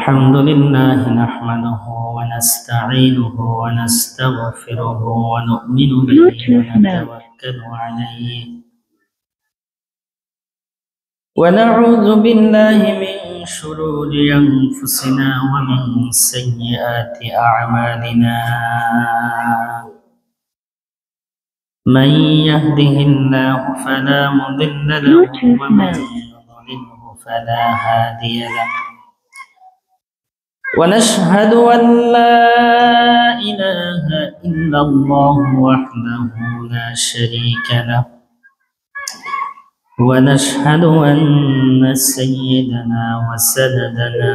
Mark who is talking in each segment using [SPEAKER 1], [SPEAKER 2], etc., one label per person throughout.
[SPEAKER 1] الحمد لله نحمده ونستعينه ونستغفره ونؤمن به ونتوكل عليه ونعوذ بالله من شرور أنفسنا ومن سيئات أعمالنا من يهده الله فلا مضل له ومن يضلله فلا هادي له ونشهد أن لا إله إلا الله وحده لا شريك له ونشهد أن سيدنا وسندنا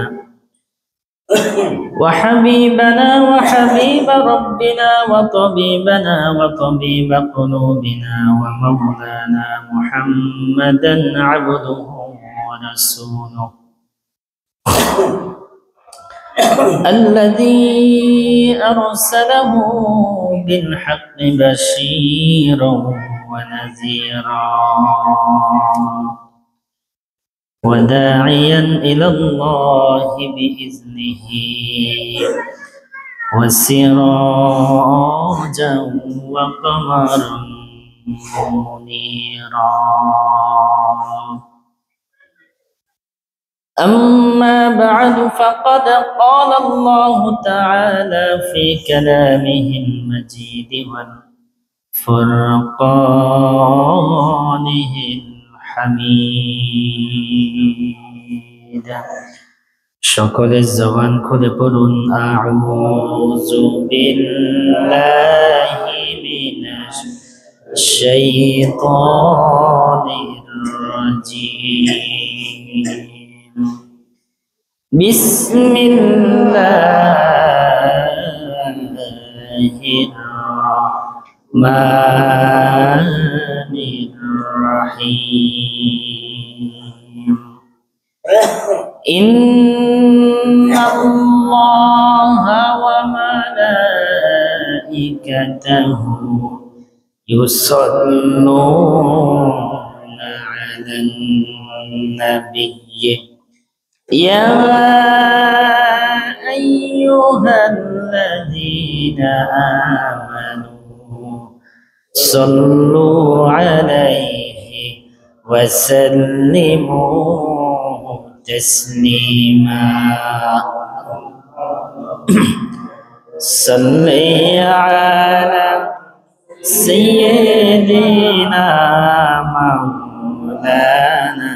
[SPEAKER 1] وحبيبنا وحبيب ربنا وطبيبنا وطبيب قلوبنا ومولانا محمدا عبده ورسوله الذي أرسله بالحق بشيرا ونذيرا وداعيا إلى الله بإذنه وسراجا وقمرا منيرا أما بعد فقد قال الله تعالى في كلامه المجيد والفرقانه الحميد সকল জবান খুলে পড়ুন আউযু বিল্লাহি মিনাশ শাইতানির রাজীম بسم الله الرحمن الرحيم إن الله وملائكته يصلون على النبي يا أيها الذين آمنوا صلوا عليه وسلموا تسليما صل على سيدنا مولانا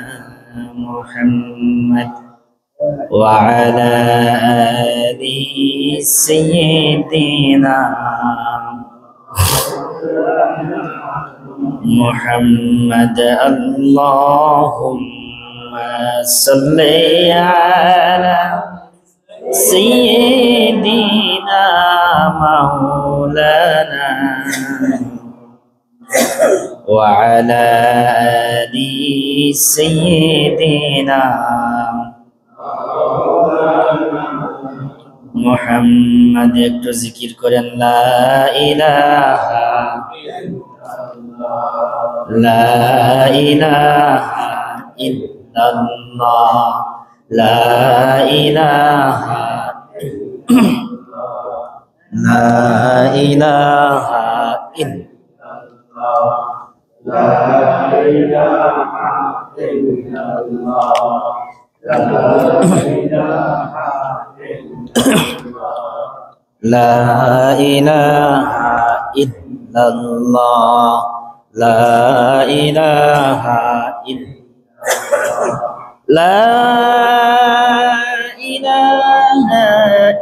[SPEAKER 1] محمد وعلى آل سيدنا محمد اللهم صل على سيدنا مولانا وعلى آل سيدنا محمد একটু জিকির করেন লা ইলাহা ইল্লাল্লাহ লা ইলাহা ইল্লাল্লাহ لا إله إلا الله لا إله إلا الله لا إله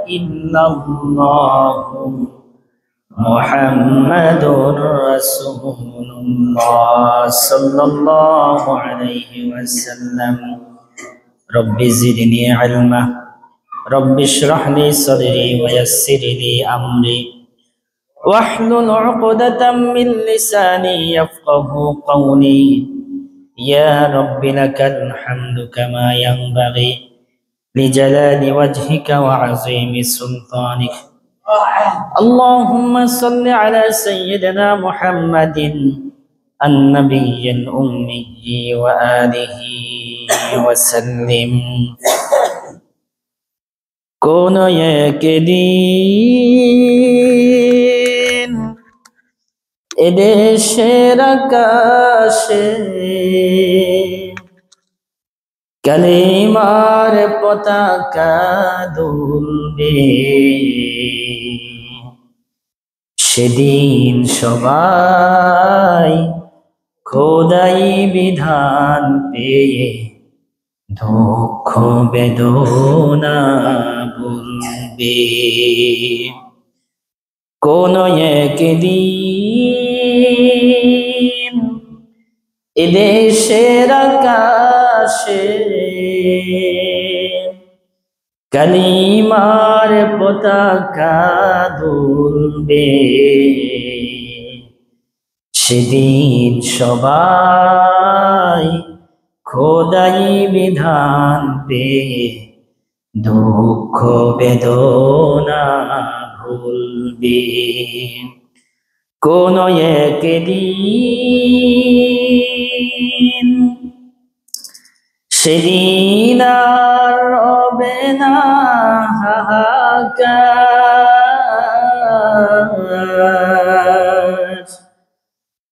[SPEAKER 1] إلا الله محمد رسول الله صلى الله عليه وسلم رب زدني علما رب اشرح لي صدري ويسر لي أمري واحلل عقدة من لساني يفقه قولي يا رب لك الحمد كما ينبغي لجلال وجهك وعظيم سلطانك اللهم صل على سيدنا محمد النبي الأمي وآله وسلم কোন একদিন এদেশের আকাশে কালিমার পতাকা দুলবে সেদিন সবাই খোদাই বিধান পেয়ে দুঃখ বেদনা ভুলবে কোন একদিন এদেশের আকাশে কালিমার পতাকা দুলবে সেদিন সবাই খোদাই বিধান পেয়ে দুঃখ বেদনা ভুলবে কোন একদিন সেদিন আর রবে না হাহাকার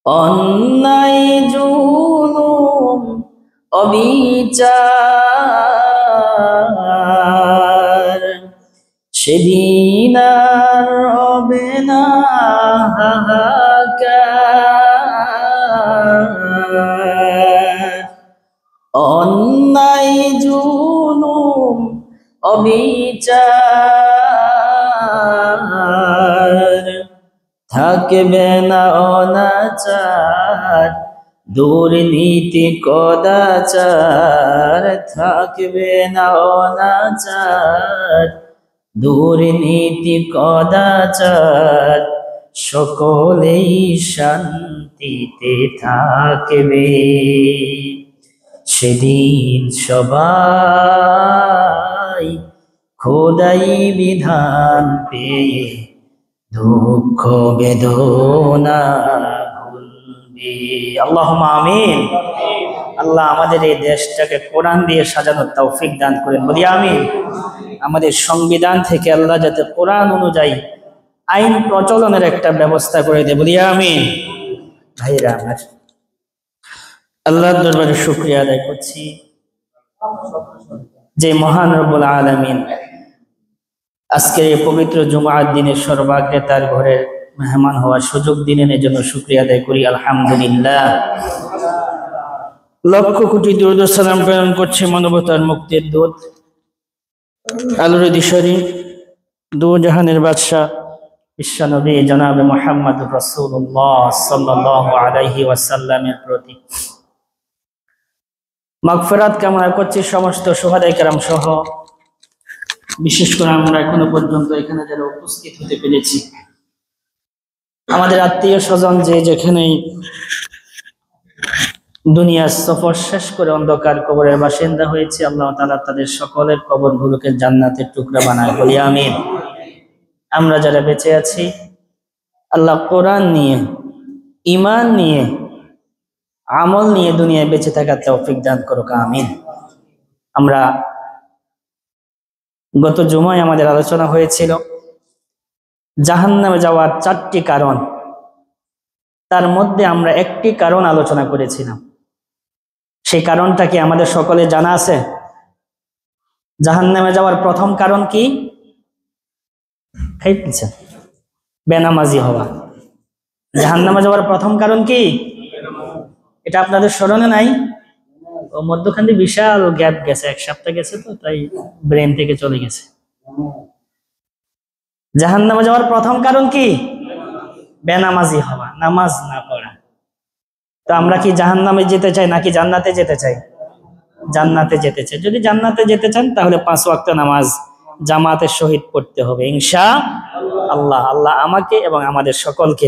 [SPEAKER 1] অন্যায় জুলুম অবিচার সেদিন আর হবে না হাহাকার অন্যায় জুলুম অবিচার থাকবে না অনাচার দুর্নীতি কদাচার থাকবে না অনাচার দুর্নীতি কদাচার সকলেই শান্তিতে থাকবে সেদিন সবাই খোদাই বিধান পেয়ে দুঃখ বেদনা ভুলবে আল্লাহুম্মা আমিন আল্লাহ আমাদের এই দেশটাকে কোরআন দিয়ে সাজানোর তৌফিক দান করেন বলি আমিন আমাদের সংবিধান থেকে আল্লাহ যাতে কোরআন অনুযায়ী আইন প্রচলনের একটা ব্যবস্থা করে দেয় বলি আমিন ভাইরা আমার আল্লাহর দরবারে শুকরিয়া আদায় করছি যে মহান রব্বুল আলামিন আজকের এই পবিত্র জুমার দিনে সর্বাগ্রে তার ঘরের মেহমান হওয়ার সুযোগ দিলেন এর জন্য শুকরিয়া আদায় করি আলহামদুলিল্লাহ লক্ষ কোটি দরুদ ও সালাম প্রেরণ করছে মানবতার মুক্তির দূত আলোর দিশারি দু জাহানের বাদশা বিশ্বনবী জনাবে মুহাম্মদুর রাসূলুল্লাহ সাল্লাল্লাহু আলাইহি ওয়াসাল্লামের প্রতি মাগফিরাত কামনা করছি সমস্ত শুহাদায়ে কেরাম সহ বিশেষ করে আমরা এখনো পর্যন্ত এখানে যারা উপস্থিত হতে পেরেছি আমাদের আত্মীয় স্বজন যে যেখানেই দুনিয়ার সফর শেষ করে অন্ধকার কবরের বাসিন্দা হয়েছে আল্লাহ তাআলা তাদের সকলের কবরগুলোকে জান্নাতের টুকরা বানায় বলি আমিন আমরা যারা বেঁচে আছি আল্লাহ কোরআন নিয়ে ঈমান নিয়ে আমল নিয়ে দুনিয়ায় বেঁচে থাকার তৌফিক দান করুক আমিন আমরা গত জুমায় আমাদের আলোচনা হয়েছিল জাহান্নামে যাওয়ার 4টি কারণ তার মধ্যে আমরা একটি কারণ আলোচনা করেছিলাম সেই কারণটা কি আমাদের সকলে জানা আছে জাহান্নামে যাওয়ার প্রথম কারণ কি খাইতেছেন বেনামাজি হওয়া জাহান্নামে যাওয়ার প্রথম কারণ কি এটা আপনাদের স্মরণে নাই ও মধ্যখানে বিশাল গ্যাপ গেছে এক সপ্তাহ গেছে তো তাই ব্রেন থেকে চলে গেছে জাহান্নামে যাওয়ার প্রথম কারণ কি বেনামাজি হওয়া নামাজ না পড়া তো আমরা কি জাহান্নামে যেতে চাই নাকি জান্নাতে যেতে চাই জান্নাতে যেতে চায়। যদি জান্নাতে যেতে চান তাহলে 5 ওয়াক্ত নামাজ জামাতের সহিত পড়তে হবে ইনশাআল্লাহ। আল্লাহ আমাকে এবং আমাদের সকলকে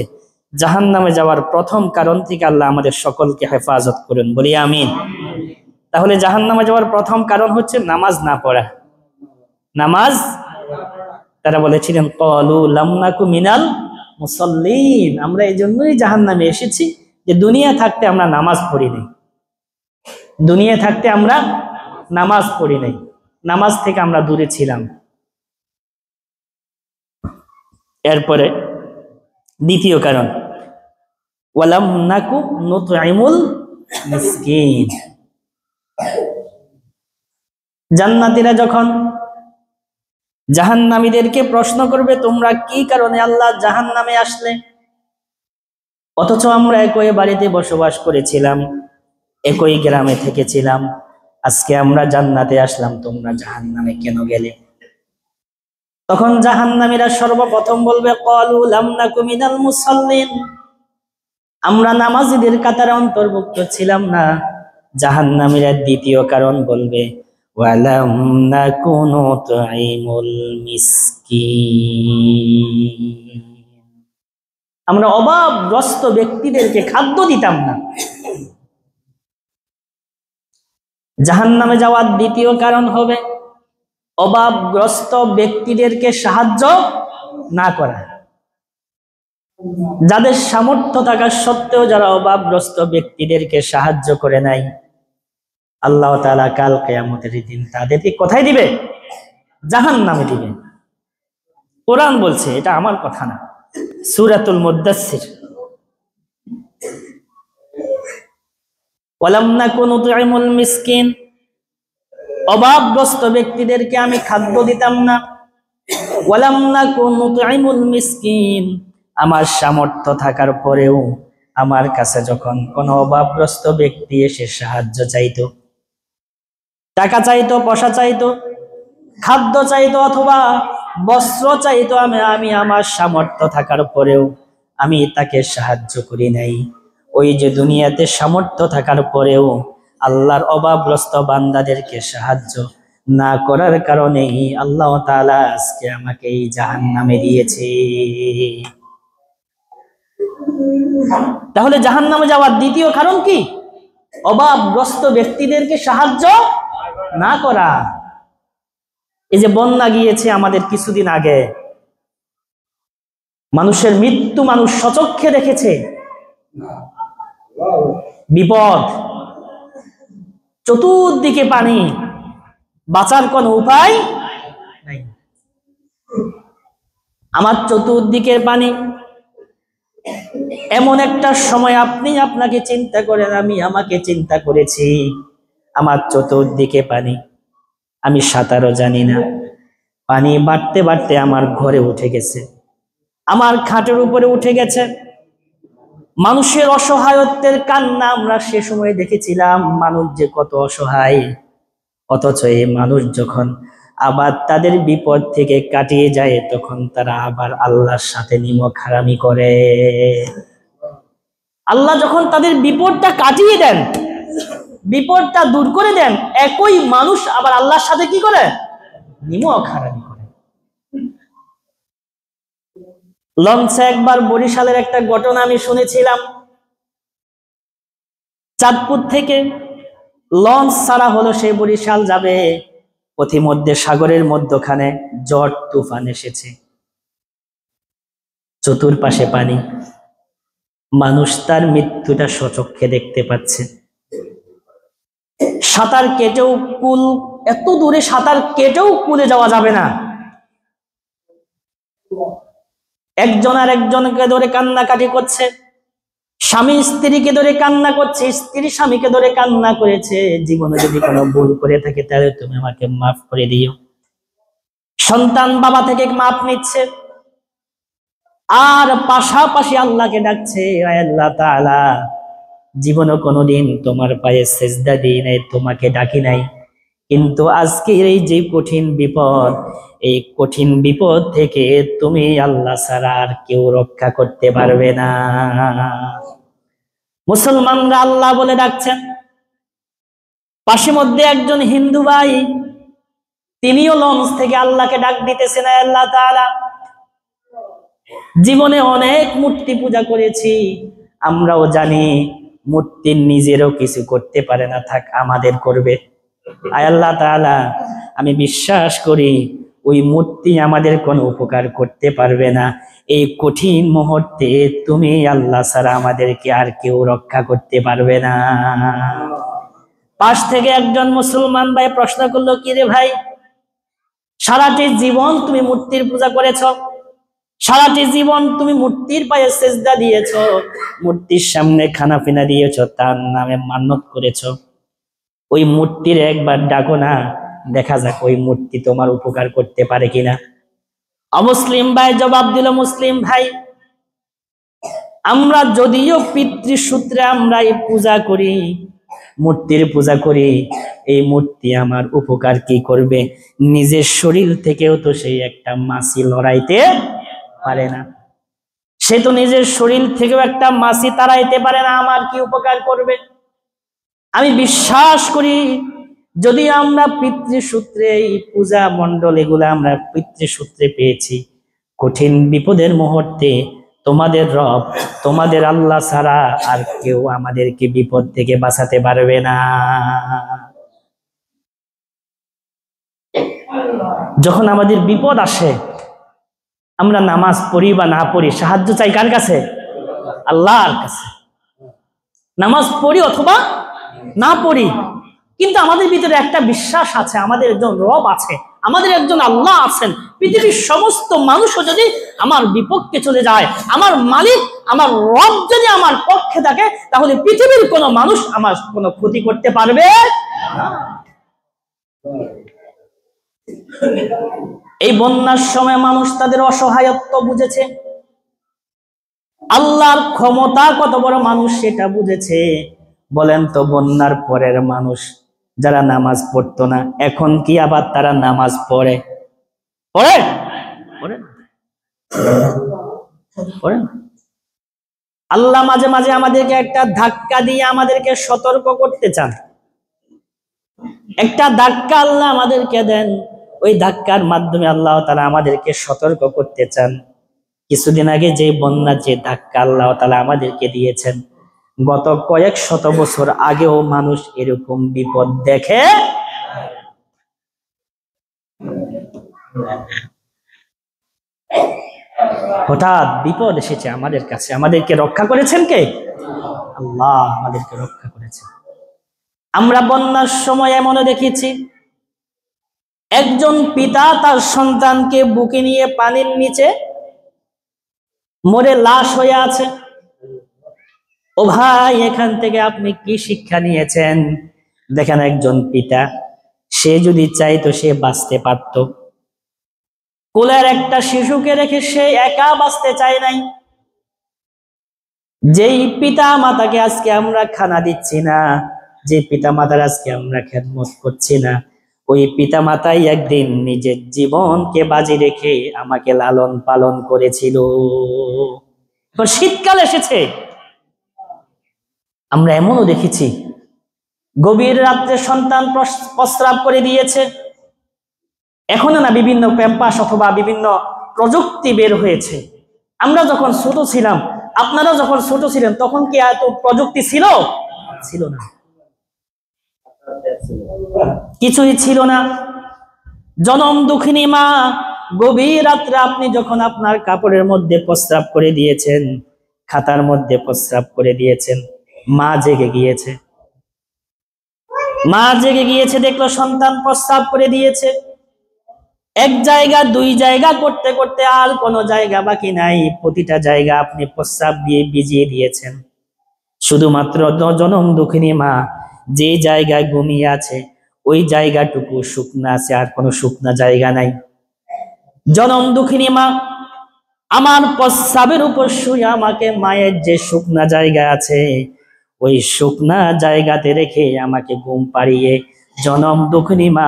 [SPEAKER 1] জাহান্নামে যাওয়ার প্রথম কারণ থেকে আল্লাহ আমাদের সকলকে হেফাজত করুন, বলি আমিন। তাহলে জাহান্নামে যাওয়ার প্রথম কারণ হচ্ছে নামাজ না পড়া। নামাজ, তারা বলেছিলেন ক্বালু লাম নাকু মিনাল মুসাল্লিন, আমরা এই জন্যই জাহান্নামে এসেছি যে দুনিয়া থাকতে আমরা নামাজ পড়ি নাই, দুনিয়া থাকতে আমরা নামাজ পড়ি নাই, নামাজ থেকে আমরা দূরে ছিলাম। এরপরে দ্বিতীয় কারণ ওয়ালাম নাকু নুতঈমুল মিসকিন। জান্নাতীরা যখন জাহান্নামীদেরকে প্রশ্ন করবে তোমরা কি কারণে আল্লাহ জাহান্নামে আসলে, অথচ আমরা একই বাড়িতে বসবাস করেছিলাম, একই গ্রামে থেকেছিলাম, আজকে আমরা জান্নাতে আসলাম, তোমরা জাহান্নামে কেন গেলে? তখন জাহান্নামীরা সর্বপ্রথম বলবে ক্বালু লাম নাকু মিনাল মুসাল্লিন, আমরা নামাজীদের কাতারে অন্তর্ভুক্ত ছিলাম না। জাহান্নামীরা দ্বিতীয় কারণ বলবে ওয়ালাম নাকু নুতঈমুল মিসকিন, আমরা অভাবগ্রস্ত ব্যক্তিদেরকে খাদ্য দিতাম না। জাহান্নামে যাওয়ার দ্বিতীয় কারণ হবে অভাবগ্রস্ত ব্যক্তিদেরকে সাহায্য না করা। যাদের সামর্থ্য থাকা সত্ত্বেও যারা অভাবগ্রস্ত ব্যক্তিদেরকে সাহায্য করে নাই, আল্লাহ তাআলা কাল কিয়ামতের দিন তাদেরকে কোথায় দিবে? জাহান্নামে দিবে। কোরআন বলছে, এটা আমার কথা না, সূরাতুল মুদ্দাসসির, ওয়ালাম নাকু নুতঈমুল মিসকিন, অভাবগ্রস্ত ব্যক্তিদেরকে আমি খাদ্য দিতাম না। ওয়ালাম নাকু নুতঈমুল মিসকিন, আমার সামর্থ্য থাকার পরেও আমার কাছে যখন কোনো অভাবগ্রস্ত ব্যক্তি এসে সাহায্য চাইতো, টাকা চাইতো, পয়সা চাইতো, খাদ্য চাইতো অথবা বস্ত্র চাইতো, আমি আমার সামর্থ্য থাকার পরেও আমি তাকে সাহায্য করি নাই। ওই যে দুনিয়াতে সামর্থ্য থাকার পরেও আল্লাহর অভাবগ্রস্ত বান্দাদেরকে সাহায্য না করার কারণেই আল্লাহ তাআলা আজকে আমাকে এই জাহান্নামে দিয়েছে। তাহলে জাহান্নামে যাওয়ার দ্বিতীয় কারণ কি? অভাবগ্রস্ত ব্যক্তিদেরকে সাহায্য না করা। এই যে বন্যা গিয়েছে আমাদের কিছুদিন আগে, মানুষের মৃত্যু মানুষ স্বচক্ষে দেখেছে, বিপদ, চতুর্দিকে পানি, বাঁচার কোনো উপায় নাই। আমার চতুর্দিকের পানি, এমন একটা সময় আপনি আপনাকে চিন্তা করেন, আমি আমাকে চিন্তা করেছি, আমার চতুর্দিকে পানি, আমি সাঁতারও জানি না, পানি বাড়তে বাড়তে আমার ঘরে উঠে গেছে, আমার খাটের উপরে উঠে গেছে। মানুষের অসহায়ত্বের কান্না আমরা সে সময় দেখেছিলাম, মানুষ যে কত অসহায়। অথচ এই মানুষ যখন আবার তাদের বিপদ থেকে কাটিয়ে যায়, তখন তারা আবার আল্লাহর সাথে নিমক হারামি করে। আল্লাহ যখন তাদের বিপদটা কাটিয়ে দেন, বিপদটা দূর করে দেন, একই মানুষ আবার আল্লাহর সাথে কি করে? নিমক হারামি করে। লঞ্চে একবার বরিশালের একটা ঘটনা আমি শুনেছিলাম। চাঁদপুর থেকে লঞ্চ ছাড়া হলো, সে বরিশাল যাবে, পথিমধ্যে সাগরের মধ্যখানে ঝড় তুফান এসেছে, চতুর্পাশে পানি, মানুষ তার মৃত্যুটা স্বচক্ষে দেখতে পাচ্ছে। সাঁতার কেটেও কুল, এত দূরে সাঁতার কেটেও কুলে যাওয়া যাবে না। একজন আর একজনকে ধরে কান্নাকাটি করছে, স্বামী স্ত্রীকে ধরে কান্না করছে, স্ত্রী স্বামীকে ধরে কান্না করেছে, জীবনে যদি কোনো ভুল করে থাকে তাহলে তুমি আমাকে মাফ করে দিও। সন্তান বাবা থেকে মাফ নিচ্ছে, আর পাশাপাশি আল্লাহকে ডাকছে, আয় আল্লাহ তাআলা, জীবনে কোনোদিন তোমার পায়ে সেজদা দিই নাই, তোমাকে ডাকি নাই, কিন্তু আজকের এই যে কঠিন বিপদ, এই কঠিন বিপদ থেকে তুমি আল্লাহ ছাড়া আর কেউ রক্ষা করতে পারবে না। মুসলমানরা আল্লাহ বলে ডাকছেন, পাশে মধ্যে একজন হিন্দু ভাই, তিনিও লঞ্চ থেকে আল্লাহকে ডাক দিতেছেন, আল্লাহ তাআলা, জীবনে অনেক মূর্তি পূজা করেছি, আমরাও জানি মূর্তি নিজেরও কিছু করতে পারে না, থাক আমাদের করবে। আয় আল্লাহ তাআলা, আমি বিশ্বাস করি ওই মূর্তি আমাদের কোনো উপকার করতে পারবে না। এই কঠিন মুহূর্তে তুমি আল্লাহ ছাড়া আমাদেরকে আর কেউ রক্ষা করতে পারবে না। পাশ থেকে একজন মুসলমান ভাই প্রশ্ন করলো, কি রে ভাই, সারাটি জীবন তুমি মূর্তির পূজা করেছ, সারাটি জীবন তুমি মূর্তির পায়ে সেজদা দিয়েছ, মূর্তির সামনে খানা পিনা দিয়েছ, তার নামে মান্যত করেছ, ওই মূর্তির একবার ডাকো না, দেখা যাক ওই মূর্তি তোমার উপকার করতে পারে কিনা। অমুসলিম ভাই জবাব দিল, মুসলিম ভাই, আমরা যদিও পিতৃসূত্রে আমরা এই পূজা করি, মূর্তির পূজা করি, এই মূর্তি আমার উপকার কি করবে? নিজের শরীর থেকেও তো সেই একটা মাছি লড়াইতে পারে না, সে তো নিজের শরীর থেকেও একটা মাছি তাড়াইতে পারে না, আমার কি উপকার করবে? আমি বিশ্বাস করি যদি আমরা পিতৃসূত্রে এই পূজা মণ্ডল এগুলা আমরা পিতৃসূত্রে পেয়েছি, কঠিন বিপদের মুহূর্তে তোমাদের রব, তোমাদের আল্লাহ ছাড়া আর কেউ আমাদেরকে বিপদ থেকে বাঁচাতে পারবে না। যখন আমাদের বিপদ আসে, আমরা নামাজ পড়ি বা না পড়ি, সাহায্য চাই কার কাছে? আল্লাহর কাছে। নামাজ পড়ি অথবা না পড়ি, কিন্তু আমাদের ভিতরে একটা বিশ্বাস আছে, আমাদের একজন রব আছে, আমাদের একজন আল্লাহ আছেন। পৃথিবীর সমস্ত মানুষও যদি আমার বিপক্ষে চলে যায়, আমার মালিক আমার রব যদি আমার পক্ষে থাকে, তাহলে পৃথিবীর কোনো মানুষ আমার কোনো ক্ষতি করতে পারবে না। এই বন্যার সময় মানুষ তাদের অসহায়ত্ব বুঝেছে, আল্লাহর ক্ষমতা কত বড় মানুষ সেটা বুঝেছে। বলেন তো, বন্যার পরের মানুষ যারা নামাজ পড়তো না, এখন কি আবার তারা নামাজ পড়ে? পড়ে? পড়ে না। আল্লাহ মাঝে মাঝে আমাদেরকে একটা ধাক্কা দিয়ে আমাদেরকে সতর্ক করতে চান, একটা ধাক্কা আল্লাহ আমাদেরকে দেন, ওই ধাক্কার মাধ্যমে আল্লাহ তাআলা আমাদেরকে সতর্ক করতে চান। কিছুদিন আগে যে বন্যা, যে ধাক্কা আল্লাহ তাআলা আমাদেরকে দিয়েছেন, গত কয়েক শত বছর আগেও মানুষ এরকম বিপদ দেখে। হঠাৎ বিপদ এসেছে আমাদের কাছে, আমাদেরকে রক্ষা করেছেন কে? আল্লাহ আমাদেরকে রক্ষা করেছেন। আমরা বন্যার সময় এমনও দেখেছি, একজন পিতা তার সন্তানকে বুকে নিয়ে পানির নিচে মরে লাশ হয়ে আছে। ও ভাই, এখান থেকে আপনি কি শিক্ষা নিয়েছেন? দেখেন, একজন পিতা, সে যদি চাইতো সে বাঁচতে পারত, কোলের একটা শিশুকে রেখে সে একা বাঁচতে চায় নাই। যেই পিতা মাতাকে আজকে আমরা খানা দিচ্ছি না, যে পিতা মাতার আজকে আমরা খেদমত করছি না, ওই পিতা মাতাই একদিন নিজের জীবনকে বাজি রেখে আমাকে লালন পালন করেছিল। শীতকাল এসেছে, আমরা এমনও দেখেছি গভীর রাত্রে সন্তান প্রস্রাব করে দিয়েছে। এখনো না বিভিন্ন প্যাম্পাস অথবা বিভিন্ন প্রযুক্তি বের হয়েছে। আমরা যখন ছোট ছিলাম, আপনারা যখন ছোট ছিলেন, তখন কি এত প্রযুক্তি ছিল? ছিল না, কিছুই ছিল না। জনম দুঃখিনী মা, গভীর রাত্রে আপনি যখন আপনার কাপড়ের মধ্যে প্রস্রাব করে দিয়েছেন, খাতার মধ্যে প্রস্রাব করে দিয়েছেন, মা জেগে গিয়েছে। মা জেগে গিয়েছে, দেখলো সন্তান প্রস্রাব করে দিয়েছে। এক জায়গা দুই জায়গা করতে করতে আর কোনো জায়গা বাকি নাই, প্রতিটা জায়গা আপনি প্রস্রাব দিয়ে ভিজিয়ে দিয়েছেন। শুধুমাত্র জনম দুঃখিনী মা যে জায়গায় ঘুমিয়ে আছে, ওই জায়গাটুকু শুকনা আছে, আর কোনো শুকনা জায়গা নাই। জনম দুঃখিনী মা আমার প্রস্রাবের উপর শুয়ে আমাকে মায়ের যে শুকনা জায়গা আছে, ওই শুকনা জায়গাতে রেখে আমাকে ঘুম পাড়িয়ে জনম দুঃখিনী মা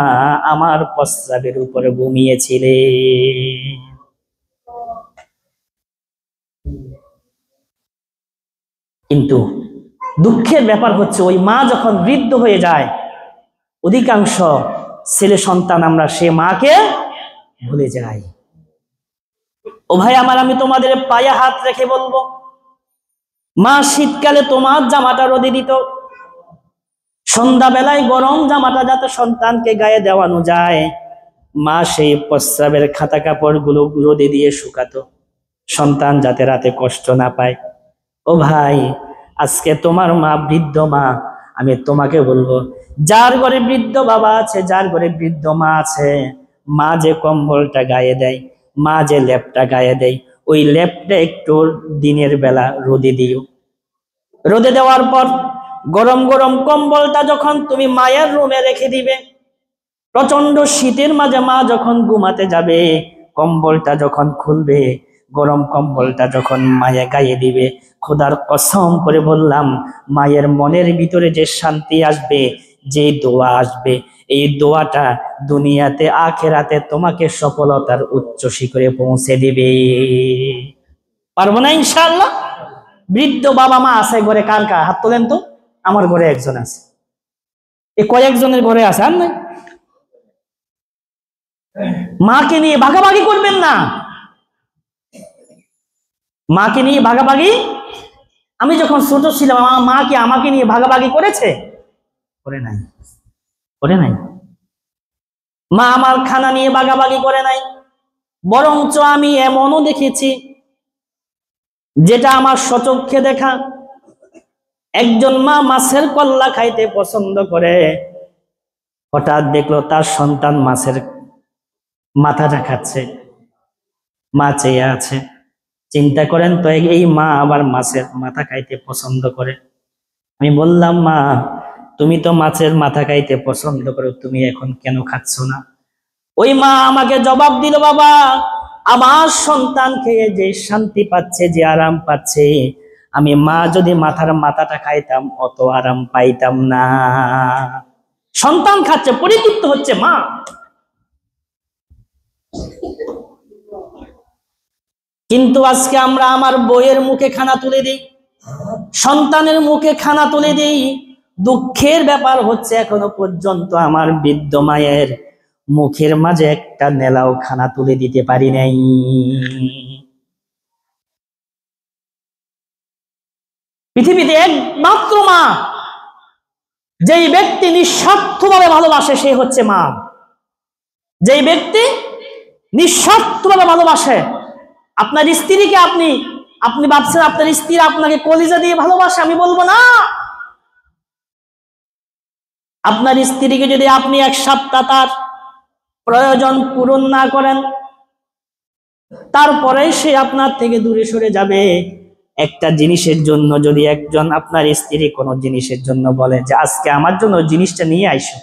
[SPEAKER 1] আমার প্রস্রাবের উপরে ঘুমিয়েছিলে। কিন্তু দুঃখের ব্যাপার হচ্ছে, ওই মা যখন বৃদ্ধ হয়ে যায়, অধিকাংশ ছেলে সন্তান আমরা সে মাকে ভুলে যাই। ও ভাই আমার, আমি তোমাদের পায়ে হাত রেখে বলবো, মা শীতকালে তোমার জামাটা রোদে দিত, সন্ধ্যাবেলায় গরম জামাটা যাতে সন্তানকে গায়ে দেওয়ানো যায়, মা সেই প্রস্রাবের খাতা কাপড় গুলো রোদে দিয়ে শুকাতো, সন্তান যাতে রাতে কষ্ট না পায়। ও ভাই, আজকে তোমার মা বৃদ্ধ মা, আমি তোমাকে বলবো, যার ঘরে বৃদ্ধ বাবা আছে, যার ঘরে বৃদ্ধ মা আছে, মা যে কম্বলটা গায়ে দেয়, মা যে লেপটা গায়ে দেয়, ওই লেপটা একটু দিনের বেলা রোদে দিও। রোদে দেওয়ার পর গরম গরম কম্বলটা যখন তুমি মায়ের রুমে রেখে দিবে, প্রচন্ড শীতের মাঝে মা যখন ঘুমাতে যাবে, কম্বলটা যখন খুলবে, গরম কম্বলটা যখন মায়ে গায়ে দিবে, খোদার কসম করে বললাম, মায়ের মনের ভিতরে যে শান্তি আসবে, যে দোয়া আসবে, এই দোয়াটা দুনিয়াতে আখেরাতে তোমাকে সফলতার উচ্চ শিখরে পৌঁছে দিবে। পারবো না ইনশাআল্লাহ? বৃদ্ধ বাবা মা আছে ঘরে? কার কার হাত তোলেন তো। আমার ঘরে একজন আছে, এই কয়েকজনের ঘরে আছে, আর নাই? মাকে নিয়ে ভাগাভাগি করবেন না, মাকে নিয়ে ভাগাভাগি। আমি যখন ছোট ছিলাম, আমার মা কি আমাকে নিয়ে ভাগাভাগি করেছে? করে নাই, করে নাই। মা আমার খানা নিয়ে ভাগাভাগি করে নাই। বরঞ্চ আমি এমনও দেখেছি, যেটা আমার স্বচক্ষে দেখা, একজন মা মাছের কল্লা খাইতে পছন্দ করে, হঠাৎ দেখলো তার সন্তান মাছের মাথাটা খাচ্ছে, মা চেয়ে আছে। চিন্তা করেন তো, এই মা আবার মাছের মাথা খাইতে পছন্দ করে। আমি বললাম, মা তুমি তো মাছের মাথা খাইতে পছন্দ করো, তুমি এখন কেন খাচ্ছ না? ওই মা আমাকে জবাব দিল, বাবা আমার সন্তান খেয়ে যে শান্তি পাচ্ছে, যে আরাম পাচ্ছে, আমি মা যদি মাথাটা খাইতাম অত আরাম পাইতাম না। সন্তান খাচ্ছে, পরিতৃপ্ত হচ্ছে মা। কিন্তু আজকে আমরা আমার বইয়ের মুখে খানা তুলে দিই, সন্তানের মুখে খানা তুলে দিই। দুঃখের ব্যাপার হচ্ছে, এখনো পর্যন্ত আমার বৃদ্ধ মায়ের মুখের মাঝে একটা নেলাও খানা তুলে দিতে পারি নাই। পৃথিবীতে একমাত্র মা, যেই ব্যক্তি নিঃস্বার্থভাবে ভালোবাসে, সে হচ্ছে মা। যেই ব্যক্তি নিঃস্বার্থভাবে ভালোবাসে, আপনার স্ত্রীকে আপনি ভাবছেন আপনার স্ত্রী আপনাকে কলিজা দিয়ে ভালোবাসে, আমি বলবো না। আপনার স্ত্রীকে যদি আপনি এক সপ্তাহ তার প্রয়োজন পূরণ না করেন, তারপরে সে আপনার থেকে দূরে সরে যাবে। একটা জিনিসের জন্য যদি একজন আপনার স্ত্রী কোনো জিনিসের জন্য বলে যে আজকে আমার জন্য ওই জিনিসটা নিয়ে আইসো,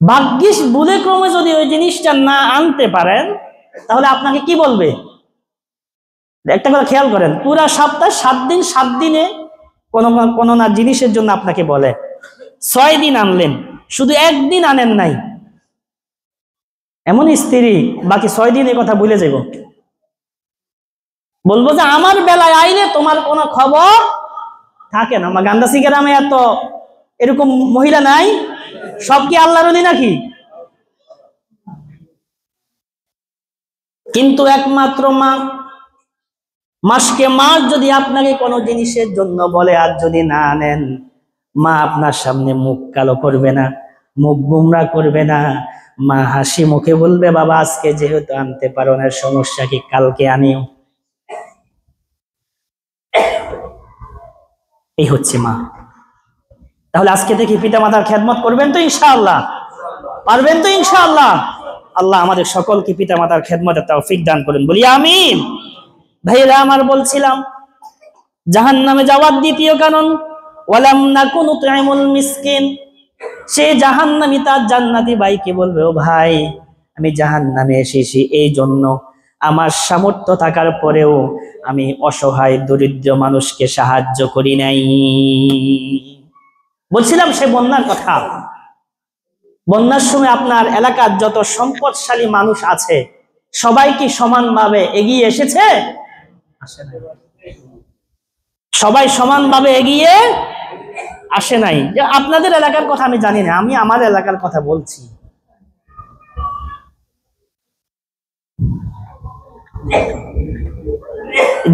[SPEAKER 1] ভাগ্যিস ভুলে ক্রমে যদি ওই জিনিসটা না আনতে পারেন, তাহলে আপনাকে কি বলবে? একটা কথা খেয়াল করেন, পুরা সপ্তাহ 7 দিন 7 দিনে কোনো না জিনিসের জন্য আপনাকে বলে, 6 দিন আনলেন, শুধু 1 দিন আনেন নাই, এমন স্ত্রী বাকি 6 দিন এই কথা ভুলে যাব। বলবো যে আমার বেলায় আইলে তোমার কোনো খবর থাকে না। আমার গান্দাসি গ্রামে এত এরকম মহিলা নাই? সব কি আল্লাহর ওলি নাকি? কিন্তু একমাত্র মা, মাসকে মাস যদি আপনাকে কোনো জিনিসের জন্য বলে আর যদি না আনেন, মা আপনার সামনে মুখ কালো করবে না, মুখ গুমরা করবে না। মা হাসি মুখে বলবে, বাবা আজকে যেহেতু আনতে পারো না, সমস্যা কি, কালকে আনিও। এই হচ্ছে মা। তাহলে আজকে থেকে পিতা মাতার খেদমত করবেন তো ইনশাআল্লাহ? পারবেন তো ইনশাআল্লাহ? আল্লাহ আমাদের সকলকে পিতা মাতার খেদমতের তৌফিক দান করেন, বলি আমিন। ভাইরা আমার, বলছিলাম জাহান্নামে যাওয়ার দ্বিতীয় কারণ, ওয়ালাম নাকুন তুইমুল মিসকিন। সে জাহান্নামী তার জান্নাতি ভাইকে বলবে, ও ভাই আমি জাহান্নামে এসেছি এই জন্য আমার সামর্থ্য থাকার পরেও আমি অসহায় দরিদ্র মানুষকে সাহায্য করি নাই। বলছিলাম সে বন্যার কথা। বন্যার সময় আপনার এলাকার যত সম্পদশালী মানুষ আছে, সবাই কি সমানভাবে এগিয়ে এসেছে? সবাই সমানভাবে এগিয়ে আসে নাই। যে আপনাদের এলাকার কথা আমি জানি না, আমি আমার এলাকার কথা বলছি।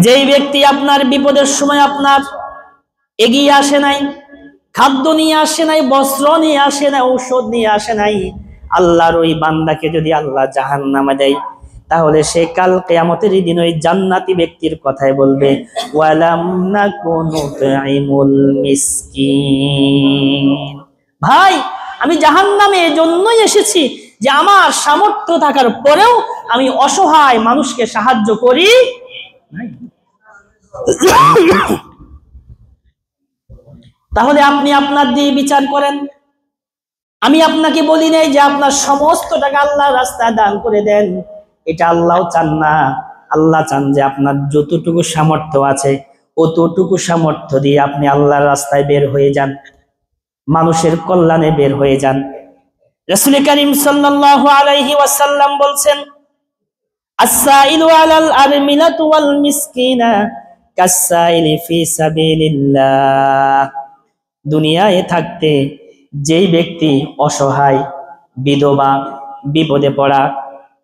[SPEAKER 1] যেই ব্যক্তি আপনার বিপদের সময় আপনার এগিয়ে আসে নাই, খাদ্য নিয়ে আসে নাই, বস্ত্র নিয়ে আসে নাই, ঔষধ নিয়ে আসে নাই, আল্লাহর ওই বান্দাকে যদি আল্লাহ জাহান্নামে দেয়, তাহলে সে কাল কিয়ামতের দিন ওই জান্নাতি ব্যক্তির কথাই বলবে, ওয়ালাম নাকুনু তুইমুল মিসকিন। ভাই, আমি জাহান্নামে এজন্যই এসেছি যে আমার সামর্থ্য থাকার পরেও আমি অসহায় মানুষকে সাহায্য করি নাই। তাহলে আপনি আপনার দিয়ে বিচার করেন। আমি আপনাকে বলি নাই যে আপনার সমস্ত টাকা আল্লাহর রাস্তায় দান করে দেন, এটা আল্লাহ চান না। আল্লাহ চান যে আপনার যতটুকু সামর্থ্য আছে অতটুকু সামর্থ্য দিয়ে আপনি আল্লাহর রাস্তায় বের হয়ে যান, মানুষের কল্যাণে বের হয়ে যান। রাসূল করিম সাল্লাল্লাহু আলাইহি ওয়াসাল্লাম বলছেন, আস-সাইলু আলাল আরমিলাতু ওয়াল মিসকিনা কাস-সাইলি ফি সাবিলিল্লাহ। দুনিয়ায় থাকতে যেই ব্যক্তি অসহায়, বিধবা, বিপদে পড়া,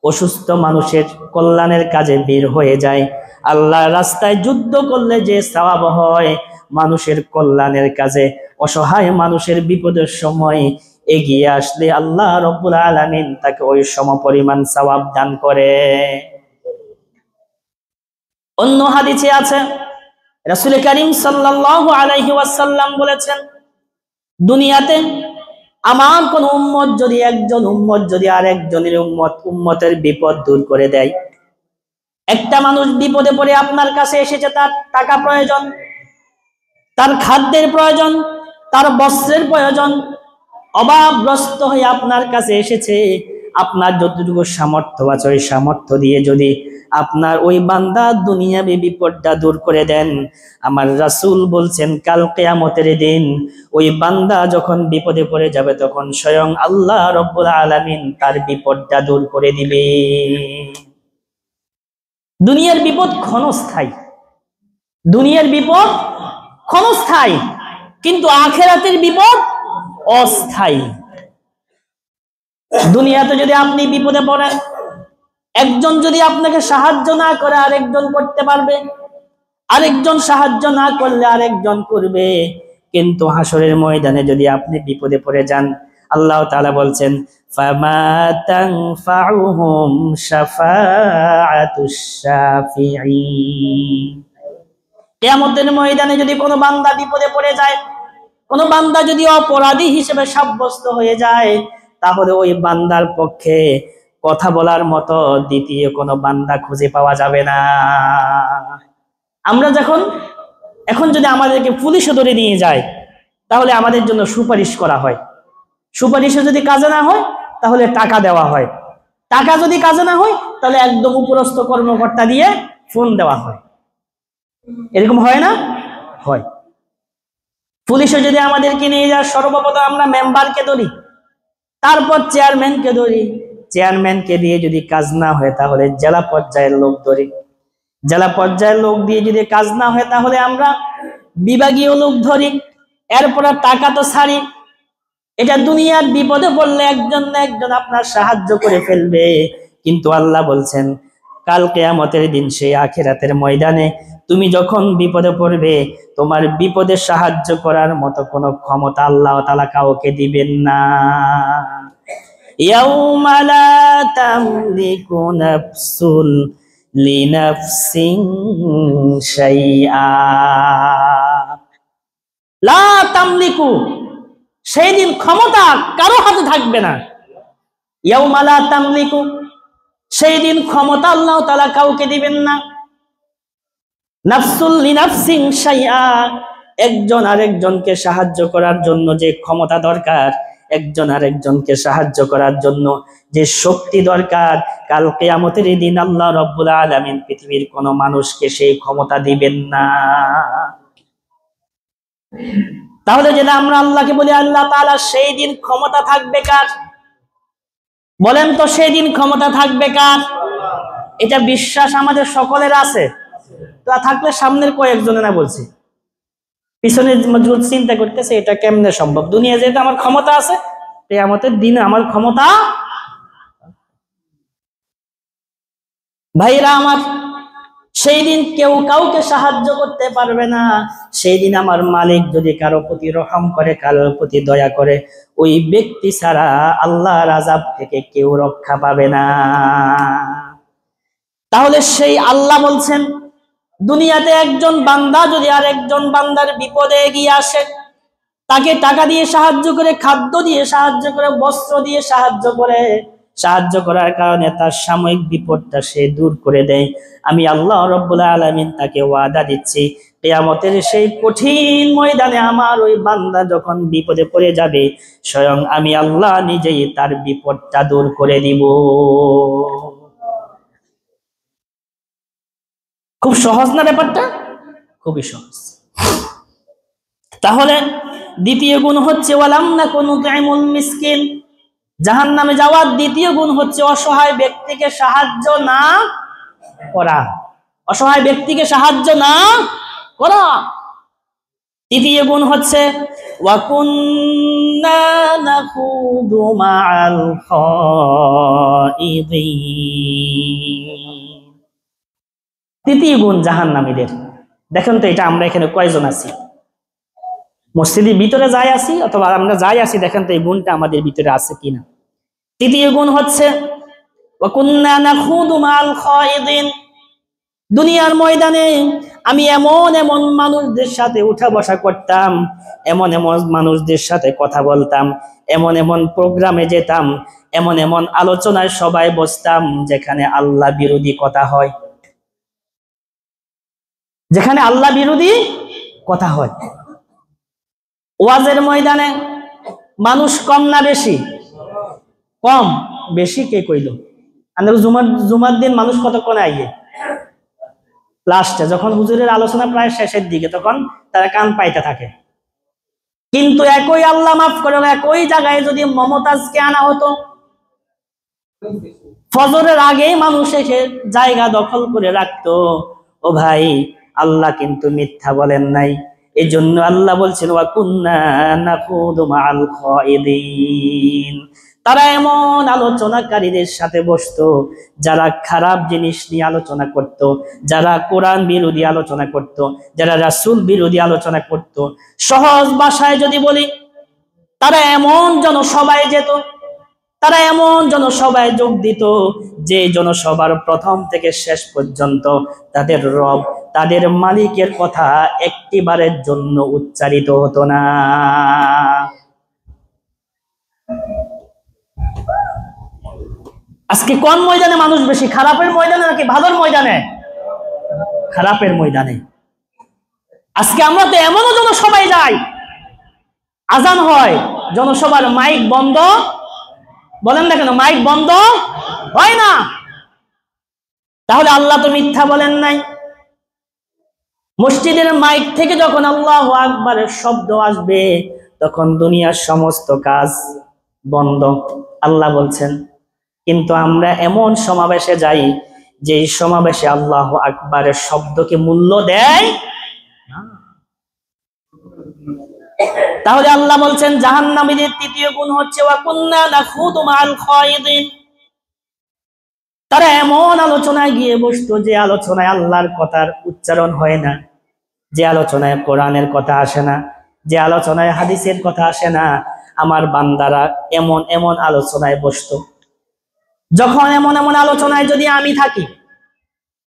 [SPEAKER 1] অসুস্থ মানুষের কল্যাণের কাজে বের হয়ে যায়, আল্লাহর রাস্তায় যুদ্ধ করলে যে সওয়াব হয়, মানুষের কল্যাণের কাজে, অসহায় মানুষের বিপদের সময় এগিয়ে আসলে আল্লাহ রব্বুল আলামিন তাকে ওই সমপরিমাণ সওয়াব দান করে। অন্য হাদিসে আছে, রাসূল করিম সাল্লাল্লাহু আলাইহি ওয়াসাল্লাম বলেছেন, দুনিয়াতে আমার কোন উম্মত যদি একজন উম্মত যদি আরেকজনের উম্মতের বিপদ দূর করে দেয়, একটা মানুষ বিপদে পড়ে আপনার কাছে এসেছে, তার টাকা প্রয়োজন, তার খাদ্যের প্রয়োজন, তার বস্ত্রের প্রয়োজন, অভাবগ্রস্ত হয়ে আপনার কাছে এসেছে, আপনার যতটুকু সামর্থ্য আছে ওই সামর্থ্য দিয়ে যদি আপনার ওই বান্দা দুনিয়াবী বিপদটা দূর করে দেন, আমার রাসূল বলছেন কাল কিয়ামতের দিন ওই বান্দা যখন বিপদে পড়ে যাবে তখন স্বয়ং আল্লাহ রব্বুল আলামিন তার বিপদটা দূর করে দিবে। দুনিয়ার বিপদ ক্ষণস্থায়ী, দুনিয়ার বিপদ ক্ষণস্থায়ী, কিন্তু আখিরাতের বিপদ অস্থায়ী। দুনিয়াতে যদি আপনি বিপদে পড়েন, একজন যদি আপনাকে সাহায্য না করে আরেকজন করতে পারবে, আরেকজন সাহায্য না করলে আরেকজন করবে, কিন্তু হাসরের ময়দানে যদি আপনি বিপদে পড়ে যান, আল্লাহ তাআলা বলছেন ফামা তানফাউহুম শাফাআতুশ শাফিঈন। কিয়ামতের ময়দানে যদি কোনো বান্দা বিপদে পড়ে যায়, কোনো বান্দা যদি অপরাধী হিসেবে সাব্যস্ত হয়ে যায়, তাহলে ওই বান্দার পক্ষে কথা বলার মতো দ্বিতীয় কোনো বান্দা খুঁজে পাওয়া যাবে না। আমরা এখন যদি আমাদেরকে পুলিশে ধরে নিয়ে যায়, তাহলে আমাদের জন্য সুপারিশ করা হয়, সুপারিশে যদি কাজে না হয় তাহলে টাকা দেওয়া হয়, টাকা যদি কাজে না হয় তাহলে একদম উপরস্থ কর্মকর্তা দিয়ে ফোন দেওয়া হয়। এরকম হয় না? হয়। পুলিশে যদি আমাদেরকে নিয়ে যায়, সর্বপ্রথম আমরা মেম্বারকে ধরি, তারপর চেয়ারম্যানকে ধরি, চেয়ারম্যানকে দিয়ে যদি কাজ না হয় তাহলে জেলা পর্যায়ের লোক ধরি, জেলা পর্যায়ের লোক দিয়ে যদি কাজ না হয় তাহলে আমরা বিভাগীয় লোক ধরি, এরপর টাকা তো ছাড়ি। এটা দুনিয়ার বিপদে পড়লে একজন না একজন আপনার সাহায্য করে ফেলবে, কিন্তু আল্লাহ বলছেন কাল কিয়ামতের দিন সেই আখিরাতের ময়দানে তুমি যখন বিপদে পড়বে, তোমার বিপদে সাহায্য করার মতো কোনো ক্ষমতা আল্লাহ তাআলা কাউকে দিবেন না। ইয়াউমা লা তামলিকু নাফসুন লিনাফসিন শাইআ, লা তামলিকু, সেই দিন ক্ষমতা কারো হাতে থাকবে না। ইয়াউমা লা তামলিকু, সেই দিন ক্ষমতা আল্লাহ তাআলা কাউকে দিবেন না। নাফসুল লিনাফসিন শাইআ, একজন আরেকজনকে সাহায্য করার জন্য যে ক্ষমতা দরকার, একজন আরেকজনকে সাহায্য করার জন্য যে শক্তি দরকার, কাল কিয়ামতের দিন আল্লাহ রব্বুল আলামিন পৃথিবীর কোন মানুষকে সেই ক্ষমতা দিবেন না। তাহলে যেটা আমরা আল্লাহকে বলি আল্লাহ তাআলা সেই দিন ক্ষমতা থাকবে কার? বলেন তো, সেই দিন ক্ষমতা থাকবে কার? এটা বিশ্বাস আমাদের সকলের আছে তো, থাকলে সামনের কয়েকজনে না বলছি, পিছনে মজবুত চিন্তা করতেছে এটা কেমনে সম্ভব, দুনিয়া যেহেতু আমার ক্ষমতা আছে, কিয়ামতের দিনে আমার ক্ষমতা। ভাইরা আমার, সেই দিন কেউ কাউকে সাহায্য করতে পারবে না। সেই দিন আমার মালিক যদি কারো প্রতি রহম করে, কারোর প্রতি দয়া করে, ওই ব্যক্তি ছাড়া আল্লাহর আযাব থেকে কেউ রক্ষা পাবে না। তাহলে সেই আল্লাহ বলছেন, দুনিয়াতে একজন বান্দা যদি আর একজন বান্দার বিপদে এগিয়ে আসে, তাকে টাকা দিয়ে সাহায্য করে, খাদ্য দিয়ে সাহায্য করে, বস্ত্র দিয়ে সাহায্য করার কারণে তার সাময়িক বিপদটা সে দূর করে দেয়, আমি আল্লাহ রাব্বুল আলামিন তাকে ওয়াদা দিচ্ছি, কিয়ামতের সেই কঠিন ময়দানে আমার ওই বান্দা যখন বিপদে পড়ে যাবে, স্বয়ং আমি আল্লাহ নিজেই তার বিপদটা দূর করে দিব। খুব সহজ না ব্যাপারটা? খুবই সহজ। তাহলে দ্বিতীয় গুণ হচ্ছে ওয়ালাম নাকুনু তু'ইমুল মিসকিন। জাহান্নামে যাওয়ার দ্বিতীয় গুণ হচ্ছে অসহায় ব্যক্তিকে সাহায্য না করা। অসহায় ব্যক্তিকে সাহায্য না করা। তৃতীয় গুণ হচ্ছে ওয়া কুন্না নাখুদু মা'আল খাইদিন। তৃতীয় গুণ জাহান্নামীদের। দেখেন তো এটা আমরা এখানে কয়জন আছি? মসজিদের ভিতরে যাই আছি অথবা আমরা যাই আছি, দেখেন তো এই গুণটা আমাদের ভিতরে আছে কিনা। তৃতীয় গুণ হচ্ছে ওয়া কুন্না নাখুদু মা'আল খাইদিন। দুনিয়ার ময়দানে আমি এমন এমন মানুষদের সাথে উঠা বসা করতাম, এমন এমন মানুষদের সাথে কথা বলতাম, এমন এমন প্রোগ্রামে যেতাম, এমন এমন আলোচনায় সবাই বসতাম যেখানে আল্লাহ বিরোধী কথা হয়, যেখানে আল্লাহ বিরোধী কথা হয়। ওয়াজের ময়দানে মানুষ কম না বেশি? কম। বেশি কে কইল? আমরা জুমার দিন মানুষ কতক্ষণ আইয়ে? লাস্টে যখন হুজুরের আলোচনা প্রায় শেষের দিকে, তখন তারা কান পাইতে থাকে। কিন্তু একই আল্লাহ মাফ করে, একই জায়গায় যদি মমতাজকে আনা হতো, ফজরের আগেই মানুষ এসে জায়গা দখল করে রাখতো। ও ভাই, আল্লাহ কিন্তু মিথ্যা বলেন নাই। এই জন্য আল্লাহ বলছেন ওয়া কুন্না নাখুদু মা'আল খাইদিন। তারা এমন আলোচনাকারীদের সাথে বসতো যারা খারাপ জিনিস নিয়ে আলোচনা করত, যারা কোরআন বিরোধী আলোচনা করত, যারা রাসূল বিরোধী আলোচনা করত। সহজ ভাষায় যদি বলি, তারা এমন জনসভায় যেত, তারা এমন জনসভায় যোগ দিত যে জনসভার প্রথম থেকে শেষ পর্যন্ত তাদের রব, তাদের মালিকের কথা একটিবারের জন্য উচ্চারিত হতো না। আজকে কোন ময়দানে মানুষ বেশি? খারাপের ময়দানে নাকি ভালোর ময়দানে? খারাপের ময়দানে। আজকে আমরা তো এমনও জনসভায় যাই, আজান হয়, জনসভার মাইক বন্ধ। বলেন না কেন মাইক বন্ধ হয় না? তাহলে আল্লাহ তো মিথ্যা বলেন নাই। মসজিদের মাইক থেকে যখন আল্লাহু আকবারের শব্দ আসবে, তখন দুনিয়ার সমস্ত কাজ বন্ধ, আল্লাহ বলছেন। কিন্তু আমরা এমন সমাবেশে যাই যে সমাবেশে আল্লাহু আকবারের শব্দকে মূল্য দেয় না। তাহলে আল্লাহ বলছেন জাহান্নামীদের তৃতীয় গুণ হচ্ছে ওয়া কুন্না নাখুদু মা'আল খাইদিন। তারা এমন আলোচনায় গিয়ে বসতো যে আলোচনায় আল্লাহর কথার উচ্চারণ হয় না, যে আলোচনায় কোরআনের কথা আসে না, যে আলোচনায় হাদিসের কথা আসে না। আমার বান্দারা এমন এমন আলোচনায় বসতো। যখন এমন এমন আলোচনায় যদি আমি থাকি,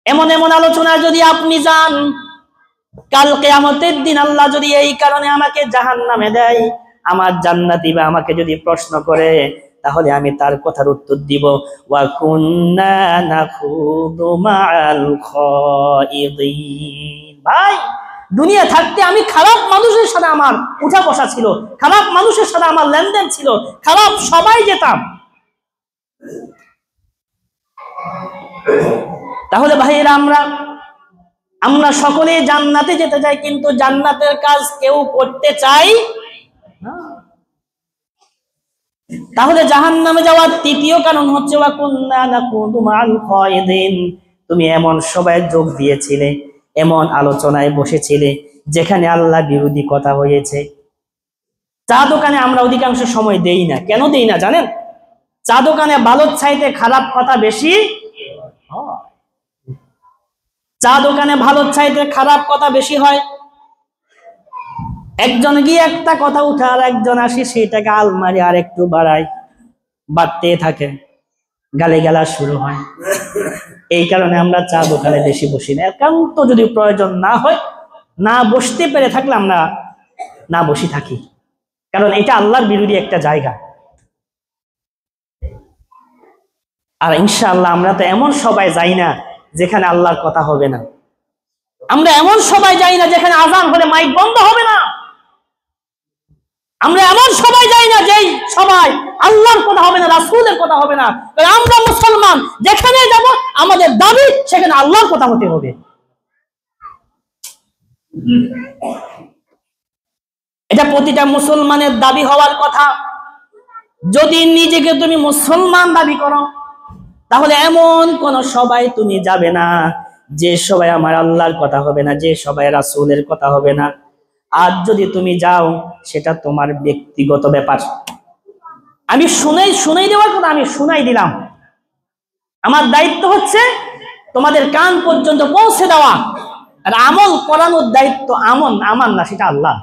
[SPEAKER 1] এমন এমন আলোচনায় যদি আপনি যান, কাল কিয়ামতের দিন আল্লাহ যদি এই কারণে আমাকে জাহান্নামে দেয়, আমার জান্নাতি বা আমাকে যদি প্রশ্ন করে, তাহলে আমি তার কথার উত্তর দিব ওয়া কুন্না নাখুদু মা'আল খাইদিন। ভাই, দুনিয়া থাকতে আমি খারাপ মানুষের সাথে আমার উঠা বসা ছিল, খারাপ মানুষের সাথে আমার লেনদেন ছিল, খারাপ সবাই যেতাম। তাহলে ভাইয়েরা, আমরা সকলে জান্নাতে যেতে চাই, কিন্তু জান্নাতের কাজ কেউ করতে চাই না। তাহলে জাহান্নামে যাওয়ার তৃতীয় কারণ হচ্ছে ওয়া কুন্না নাকুদু মা'আল খাইদিন। তুমি এমন সবাই যোগ দিয়েছিলে, এমন আলোচনায় বসেছিলে, যেখানে আল্লাহ বিরোধী কথা হয়েছে। চা দোকানে আমরা অধিকাংশ সময় দেই না। কেন দেই না জানেন? চা দোকানে ভালোর চাইতে খারাপ কথা বেশি হয়। চা দোকানে ভালোর চাইতে খারাপ কথা বেশি হয়। একজন গিয়ে একটা কথা উঠে আর একজন আসি সেটাকে আলমারি আর একটু বাড়ায়, বাড়তে থাকে, গালিগালাজ শুরু হয়। এই কারণে আমরা চা দোকানে বেশি বসি না। একান্ত যদি প্রয়োজন না হয়, না বসতে পেরে থাকলে আমরা না বসে থাকি, কারণ এটা আল্লাহর বিরোধী একটা জায়গা। আর ইনশাআল্লাহ আমরা তো এমন সবাই যাই না যেখানে আল্লাহর কথা হবে না। আমরা এমন সবাই যাই না যেখানে আযান হলে মাইক বন্ধ হবে না। আমরা এমন সবাই যাই না যেই সবাই আল্লাহর কথা হবে না, রাসূলের কথা হবে না। আমরা মুসলমান, যেখানে যাব আমাদের দাবি সেখানে আল্লাহর কথা হতে হবে। এটা প্রতিটা মুসলমানের দাবি হওয়ার কথা। যদি নিজেকে তুমি মুসলমান দাবি করো, তাহলে এমন কোন সবাই তুমি যাবে না যে সবাই আমার আল্লাহর কথা হবে না, যে সবাই রাসূলের কথা হবে না। আর যদি তুমি যাও, সেটা তোমার ব্যক্তিগত ব্যাপার। আমি শুনাই দেওয়ার কথা আমি শুনাই দিলাম। আমার দায়িত্ব হচ্ছে তোমাদের কান পর্যন্ত পৌঁছে দেওয়া, আর আমল করানোর দায়িত্ব আমার না, সেটা আল্লাহ।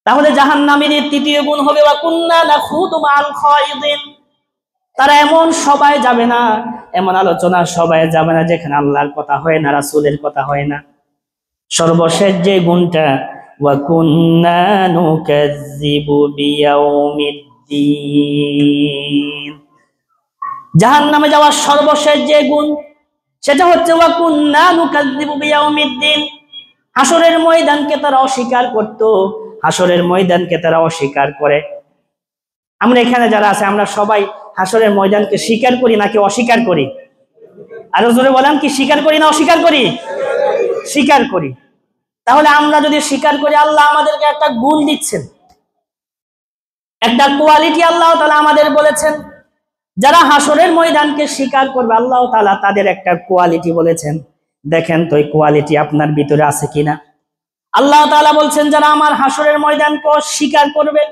[SPEAKER 1] তাহলে জাহান্নামীদের তৃতীয় গুণ হবে ওয়া কুন্না নাখুদু মাআল খায়িদিন। তারা এমন সবাই যাবে না, এমন আলোচনা সবাই যাবে না যেখানে আল্লাহর কথা হয় না, রাসূলের কথা হয় না। সর্বশেষ যে গুণটা, ওয়া কুন্না নুকাজ্জিবু বিয়াউমিদ্দিন, জাহান্নামে যাওয়ার সর্বশেষ যে গুণ সেটা হচ্ছে ওয়া কুন্না নুকাজ্জিবু বিয়াউমিদ্দিন। হাসরের ময়দানকে তারা অস্বীকার করত, হাসরের ময়দানকে তারা অস্বীকার করে। আমরা এখানে যারা আছে আমরা সবাই হাসরের ময়দানকে স্বীকার করি নাকি অস্বীকার করি? আরো জোরে বলেন, কি স্বীকার করি না অস্বীকার করি? স্বীকার করি। তাহলে আমরা যদি স্বীকার করি, আল্লাহ আমাদেরকে একটা গুণ দিচ্ছেন, একটা কোয়ালিটি আল্লাহ তাআলা আমাদের বলেছেন। যারা হাসরের ময়দানকে স্বীকার করবে, আল্লাহ তাআলা তাদের একটা কোয়ালিটি বলেছেন। দেখেন তো এই কোয়ালিটি আপনার ভিতরে আছে কিনা। আল্লাহ তাআলা বলছেন, যারা আমার হাসরের ময়দানকে স্বীকার করবে,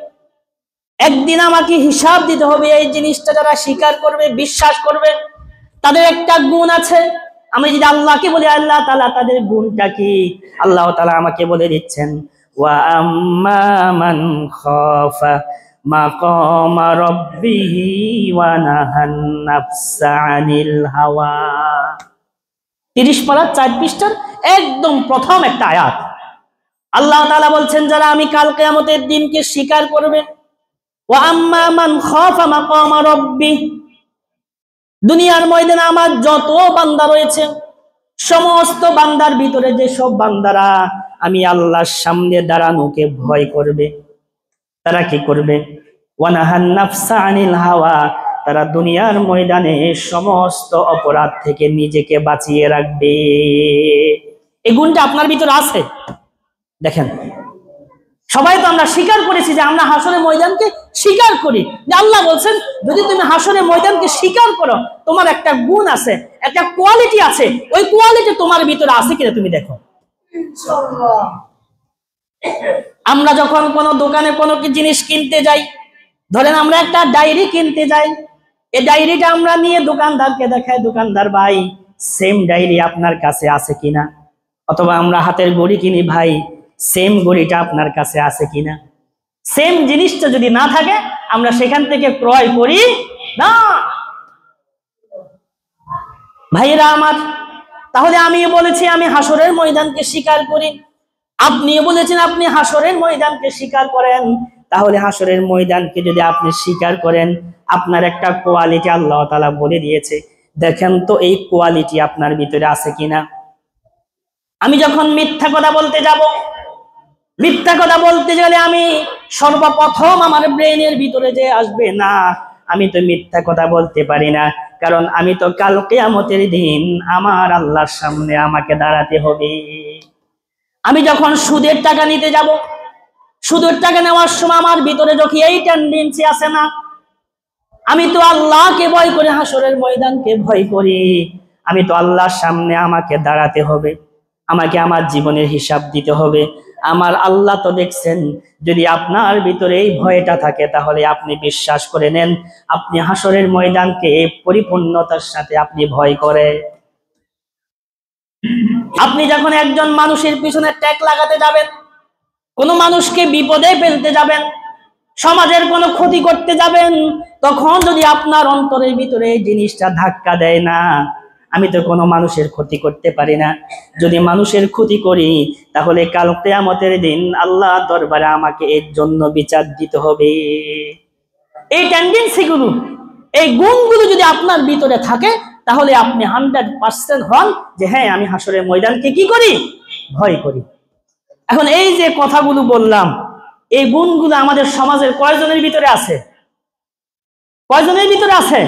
[SPEAKER 1] একদিন আমাকে হিসাব দিতে হবে, এই জিনিসটা যারা স্বীকার করবে, বিশ্বাস করবে, তাদের একটা গুণ আছে। আমি যদি আল্লাহকে বলি, আল্লাহ তাআলা তাদের গুণটা কি? আল্লাহ তাআলা আমাকে বলে দিচ্ছেন, ওয়া আম্মা মান খাফা মাকামা রাব্বিহি ওয়া নাহান নাফসা আনিল হাওয়া। 30 পারা 4 পৃষ্ঠার একদম প্রথম একটা আয়াত। আল্লাহ তাআলা বলছেন, যারা আমি কাল কিয়ামতের দিনকে স্বীকার করবে, ওয়া আম্মা মান খাফা মাকামা রাব্বি, দুনিয়ার ময়দানে আমার যত বান্দা রয়েছে, সমস্ত বান্দার ভিতরে যে সব বান্দারা আমি আল্লাহর সামনে দাঁড়ানোকে ভয় করবে, তারা কি করবে? ওয়া নাহান নাফসা আনিল হাওয়া, তারা দুনিয়ার ময়দানে সমস্ত অপরাধ থেকে নিজেকে বাঁচিয়ে রাখবে। এই গুণটা আপনার ভিতরে আছে। দেখেন, সবাই তো আমরা স্বীকার করেছি যে আমরা হাসরের ময়দানকে স্বীকার করি। যে আল্লাহ বলছেন, যদি তুমি হাসরের ময়দানকে স্বীকার করো, তোমার একটা গুণ আছে, একটা কোয়ালিটি আছে, ওই কোয়ালিটি তোমার ভিতরে আছে কিনা তুমি দেখো। আমরা যখন কোনো দোকানে কোনো জিনিস কিনতে যাই, ধরেন আমরা একটা ডায়েরি কিনতে যাই, এই ডায়েরিটা আমরা নিয়ে দোকানদারকে দেখাই, দোকানদার ভাই সেম ডায়েরি আপনার কাছে আছে কিনা। অথবা আমরা হাতের ঘড়ি কিনি, ভাই সেম ঘড়িটা আপনার কাছে আছে কিনা। সেম জিনিসটা যদি না থাকে আমরা সেখান থেকে ক্রয় করি না। ভাইরা আমার, তাহলে আমি বলেছি আমি হাসরের ময়দানকে স্বীকার করি, আপনি বলেছেন আপনি হাসরের ময়দানকে স্বীকার করেন। তাহলে হাসরের ময়দানকে যদি আপনি স্বীকার করেন, আপনার একটা কোয়ালিটি আল্লাহ তাআলা বলে দিয়েছে, দেখেন তো এই কোয়ালিটি আপনার ভিতরে আছে কিনা। আমি যখন মিথ্যা কথা বলতে যাব, মিথ্যা কথা বলতে গেলে আমি সর্বপ্রথম আমার ব্রেনের ভিতরে যে আসবে, না আমি তো মিথ্যা কথা বলতে পারি না, কারণ আমি তো কাল কিয়ামতের দিন আমার আল্লাহর সামনে আমাকে দাঁড়াতে হবে। আমি যখন সুদের টাকা নিতে যাব, সুদের টাকা নেওয়ার সময় আমার ভিতরে যখন এই টেন্ডেন্সি আছে না, আমি তো আল্লাহকে ভয় করি, হাসরের ময়দানকে ভয় করি, আমি তো আল্লাহর সামনে আমাকে দাঁড়াতে হবে। আমাকে আমার জীবনের হিসাব দিতে হবে। আমার আল্লাহ তো দেখছেন। যদি আপনার ভিতরে এই ভয়টা থাকে তাহলে আপনি বিশ্বাস করে নেন, আপনি হাসরের ময়দানকে পরিপূর্ণতার সাথে আপনি ভয় করে। আপনি যখন একজন মানুষের পিছনে ট্যাগ লাগাতে যাবেন, কোনো মানুষকে বিপদে ফেলতে যাবেন, সমাজের কোনো ক্ষতি করতে যাবেন, তখন যদি আপনার অন্তরের ভিতরে এই জিনিসটা ধাক্কা দেয় না, আমি তো কোনো মানুষের ক্ষতি করতে পারি না, যদি মানুষের ক্ষতি করি তাহলে কাল কিয়ামতের দিন আল্লাহ দরবারে আমাকে এর জন্য বিচার দিতে হবে। এই টেন্ডেন্সিগুলো, এই গুণগুলো যদি আপনার ভিতরে থাকে তাহলে আপনি 100% হন যে হ্যাঁ, আমি হাসরের ময়দানকে কি করি? ভয় করি। এখন এই যে কথাগুলো বললাম, এই গুণগুলো আমাদের সমাজের কয়জনের ভিতরে আছে? কয়জনের ভিতরে আছে?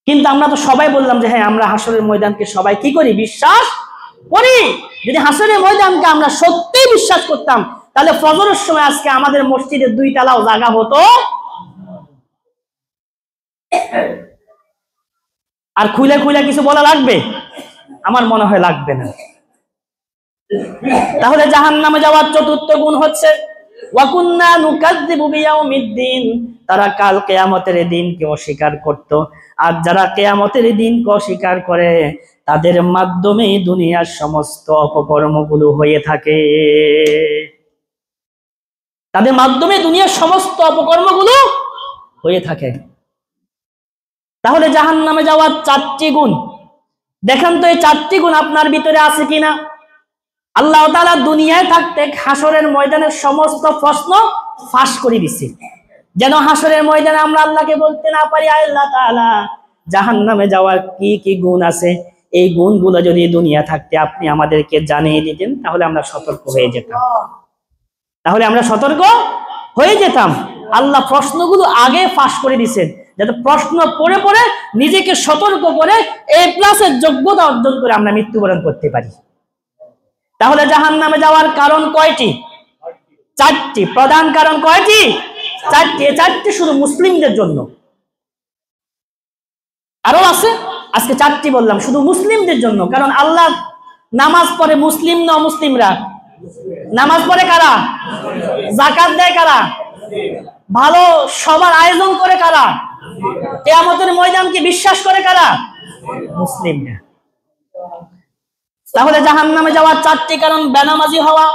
[SPEAKER 1] কিন্তু আমরা তো সবাই বললাম যে হ্যাঁ, আমরা হাসরের ময়দানকে সবাই কি করি? বিশ্বাস করি। যদি হাসরের ময়দানকে আমরা সত্যি বিশ্বাস করতাম তাহলে ফজরের সময় আজকে আমাদের মসজিদে 2 তালাও জায়গা হতো। আর খুলে খুলে কিছু বলা লাগবে? আমার মনে হয় লাগবে না। তাহলে জাহান্নামে যাওয়ার চতুর্থ গুণ হচ্ছে ওয়াকুন্না নুকাযযিবু বিয়াউমিদ্দিন, তারা কাল কিয়ামতের দিনকে অস্বীকার করত। আর যারা কিয়ামতের দিনকে অস্বীকার করে তাদের মাধ্যমে দুনিয়ার সমস্ত অপকর্মগুলো হয়ে থাকে। তাদের মাধ্যমে দুনিয়ার সমস্ত অপকর্মগুলো হয়ে থাকে। তাহলে জাহান্নামে যাওয়ার 4টি গুণ, দেখেন তো এই 4টি গুণ আপনার ভিতরে আছে কিনা। আল্লাহ তাআলা দুনিয়ায় থাকতে হাসরের ময়দানের সমস্ত প্রশ্ন ফাঁস করে দিছে, যেন হাসরের ময়দানে আমরা আল্লাহকে বলতে না পারি আল্লাহ তাআলা জাহান্নামে যাওয়ার কি কি গুণ আছে, এই গুণগুলো যদি দুনিয়া থাকতে আপনি আমাদেরকে জানিয়ে দিতেন তাহলে আমরা সতর্ক হয়ে যেতাম। আল্লাহ প্রশ্নগুলো আগে ফাঁস করে দিয়েছেন যাতে প্রশ্ন পড়ে পড়ে নিজেকে সতর্ক করে A+ যোগ্যতা অর্জন করে আমরা মৃত্যুবরণ করতে পারি। তাহলে জাহান্নামে যাওয়ার কারণ কয়টি? 4টি। প্রধান কারণ কয়টি? 4টি। এই 4টি শুধু মুসলিমদের জন্য, আরো আছে, আজকে 4টি বললাম শুধু মুসলিমদের জন্য। কারণ আল্লাহ নামাজ পড়ে মুসলিম না অমুসলিমরা? নামাজ পড়ে কারা? যাকাত দেয় কারা? ভালো সবার আয়োজন করে কারা? কিয়ামতের ময়দানকে বিশ্বাস করে কারা? মুসলিমরা। তাহলে জাহান্নামে যাওয়ার 4টি কারণ: বেনামাজি হওয়া,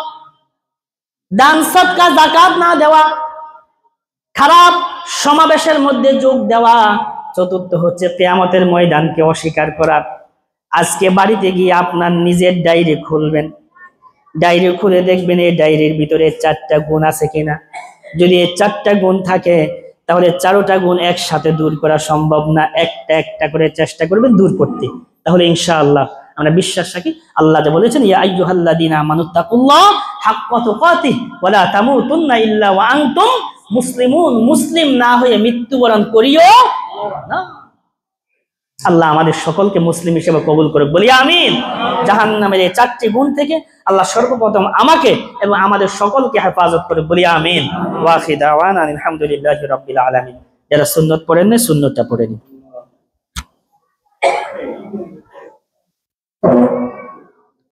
[SPEAKER 1] দান সদকা যাকাত না দেওয়া, খারাপ সমাবেশের মধ্যে যোগ দেওয়া, চতুর্থ হচ্ছে কিয়ামতের ময়দানকে অস্বীকার করা। আজকে বাড়িতে গিয়ে আপনার নিজের ডায়েরি খুলবেন, ডায়েরি খুলে দেখবেন এই ডায়েরির ভিতরে 4টা গুণ আছে কিনা। যদি এই 4টা গুণ থাকে তাহলে 4টা গুণ একসাথে দূর করা সম্ভব না, একটা একটা করে চেষ্টা করবেন দূর করতে। তাহলে ইনশাআল্লাহ আমরা বিশ্বাস রাখি, আল্লাহ যে বলেছেন ইয়া আইয়ুহাল্লাযীনা আমানুত্তাকুল্লাহ হাক্কা তুকাতিহি ওয়া লা তামুতুন্না ইল্লা ওয়া আনতুম মুসলিমুন, মুসলিম না হয়ে মৃত্যুবরণ করিও না। আল্লাহ আমাদের সকলকে মুসলিম হিসেবে কবুল করে, বলি আমিন। জাহান্নামের এই 4টি গুণ থেকে আল্লাহ সর্বপ্রথম আমাকে এবং আমাদের সকলকে হেফাজত করে, বলি আমিন। ওয়া আখিরু দাওয়ানা আলহামদুলিল্লাহি রাব্বিল আলামিন। যারা সুন্নাত পড়েন না সুন্নাতটা পড়ে নিন।